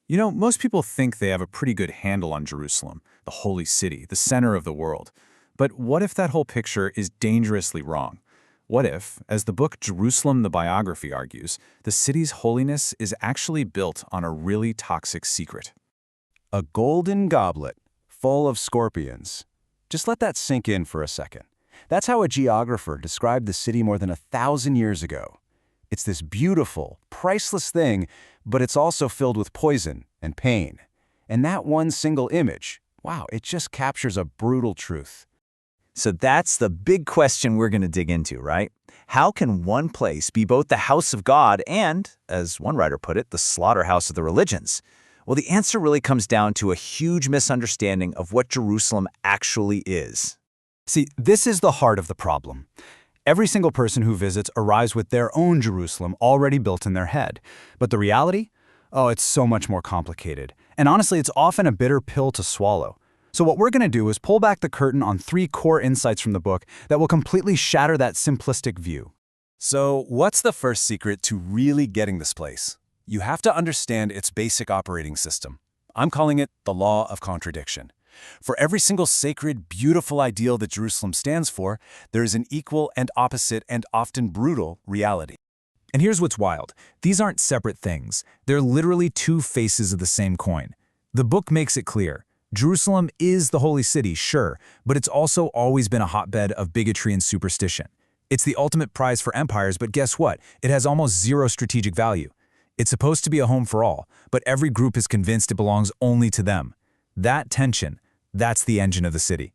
You know, most people think they have a pretty good handle on Jerusalem, the holy city, the center of the world. But what if that whole picture is dangerously wrong? What if, as the book Jerusalem the Biography argues, the city's holiness is actually built on a really toxic secret? A golden goblet full of scorpions. Just let that sink in for a second. That's how a geographer described the city more than 1,000 years ago. It's this beautiful, priceless thing, but it's also filled with poison and pain. And that one single image, wow, it just captures a brutal truth. So that's the big question we're going to dig into, right? How can one place be both the house of God and, as one writer put it, the slaughterhouse of the religions? Well, the answer really comes down to a huge misunderstanding of what Jerusalem actually is. See, this is the heart of the problem. Every single person who visits arrives with their own Jerusalem already built in their head. But the reality? Oh, it's so much more complicated. And honestly, it's often a bitter pill to swallow. So what we're going to do is pull back the curtain on 3 core insights from the book that will completely shatter that simplistic view. So what's the first secret to really getting this place? You have to understand its basic operating system. I'm calling it the law of contradiction. For every single sacred, beautiful ideal that Jerusalem stands for, there is an equal and opposite and often brutal reality. And here's what's wild. These aren't separate things. They're literally 2 faces of the same coin. The book makes it clear. Jerusalem is the holy city, sure, but it's also always been a hotbed of bigotry and superstition. It's the ultimate prize for empires, but guess what? It has almost zero strategic value. It's supposed to be a home for all, but every group is convinced it belongs only to them. That tension, that's the engine of the city.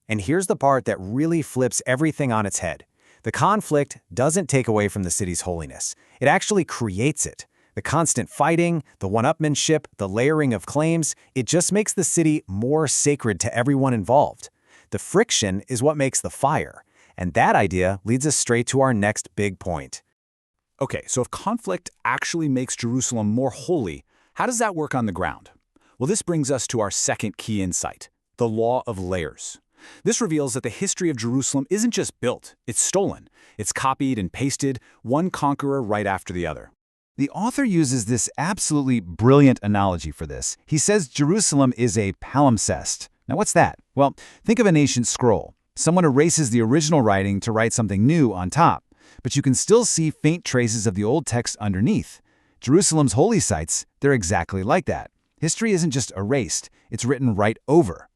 And here's the part that really flips everything on its head. The conflict doesn't take away from the city's holiness. It actually creates it. The constant fighting, the one-upmanship, the layering of claims, it just makes the city more sacred to everyone involved. The friction is what makes the fire. And that idea leads us straight to our next big point. Okay, so if conflict actually makes Jerusalem more holy, how does that work on the ground? Well, this brings us to our second key insight, the law of layers. This reveals that the history of Jerusalem isn't just built, it's stolen. It's copied and pasted, one conqueror right after the other. The author uses this absolutely brilliant analogy for this. He says Jerusalem is a palimpsest. Now what's that? Well, think of an ancient scroll. Someone erases the original writing to write something new on top, but you can still see faint traces of the old text underneath. Jerusalem's holy sites, they're exactly like that. History isn't just erased, it's written right over.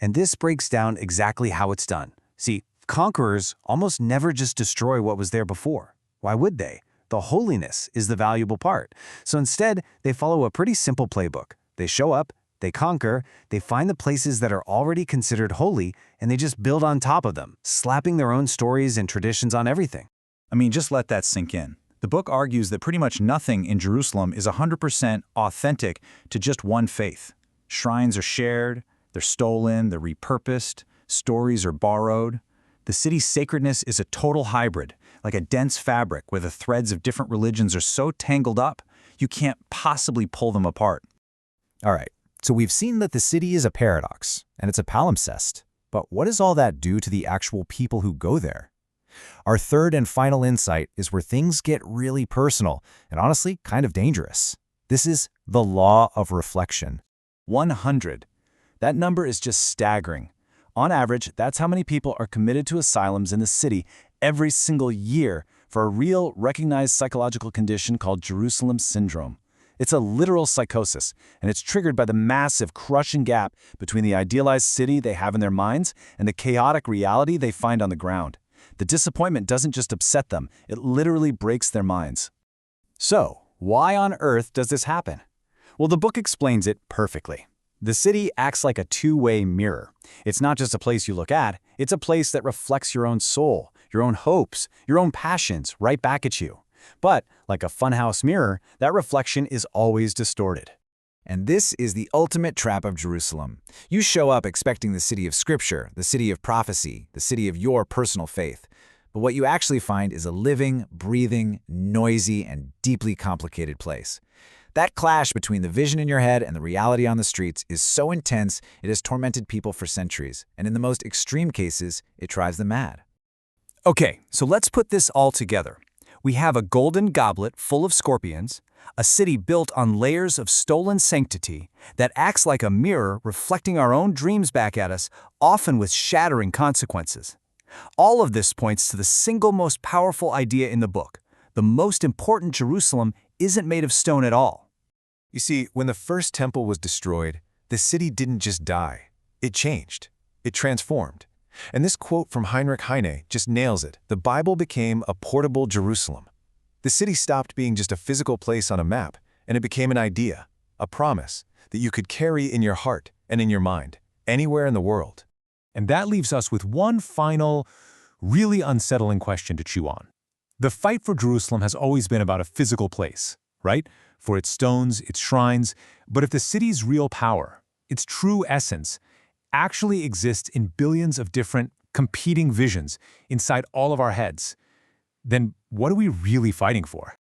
And this breaks down exactly how it's done. See, conquerors almost never just destroy what was there before. Why would they? The holiness is the valuable part. So instead, they follow a pretty simple playbook. They show up, they conquer, they find the places that are already considered holy, and they just build on top of them, slapping their own stories and traditions on everything. I mean, just let that sink in. The book argues that pretty much nothing in Jerusalem is 100% authentic to just one faith. Shrines are shared, they're stolen, they're repurposed, stories are borrowed. The city's sacredness is a total hybrid, like a dense fabric where the threads of different religions are so tangled up, you can't possibly pull them apart. All right, so we've seen that the city is a paradox, and it's a palimpsest. But what does all that do to the actual people who go there? Our third and final insight is where things get really personal and honestly kind of dangerous. This is the law of reflection. 100. That number is just staggering. On average, that's how many people are committed to asylums in the city every single year for a real, recognized psychological condition called Jerusalem syndrome. It's a literal psychosis, and it's triggered by the massive, crushing gap between the idealized city they have in their minds and the chaotic reality they find on the ground. The disappointment doesn't just upset them, it literally breaks their minds. So, why on earth does this happen? Well, the book explains it perfectly. The city acts like a two-way mirror. It's not just a place you look at, it's a place that reflects your own soul, your own hopes, your own passions right back at you. But, like a funhouse mirror, that reflection is always distorted. And this is the ultimate trap of Jerusalem. You show up expecting the city of Scripture, the city of prophecy, the city of your personal faith. But what you actually find is a living, breathing, noisy, and deeply complicated place. That clash between the vision in your head and the reality on the streets is so intense it has tormented people for centuries, and in the most extreme cases, it drives them mad. Okay, so let's put this all together. We have a golden goblet full of scorpions, a city built on layers of stolen sanctity that acts like a mirror reflecting our own dreams back at us, often with shattering consequences. All of this points to the single most powerful idea in the book. The most important Jerusalem isn't made of stone at all. You see, when the first temple was destroyed, the city didn't just die. It changed. It transformed. And this quote from Heinrich Heine just nails it. The Bible became a portable Jerusalem. The city stopped being just a physical place on a map, and it became an idea, a promise, that you could carry in your heart and in your mind, anywhere in the world. And that leaves us with one final, really unsettling question to chew on. The fight for Jerusalem has always been about a physical place, right? For its stones, its shrines. But if the city's real power, its true essence, actually exists in billions of different, competing visions inside all of our heads, then what are we really fighting for?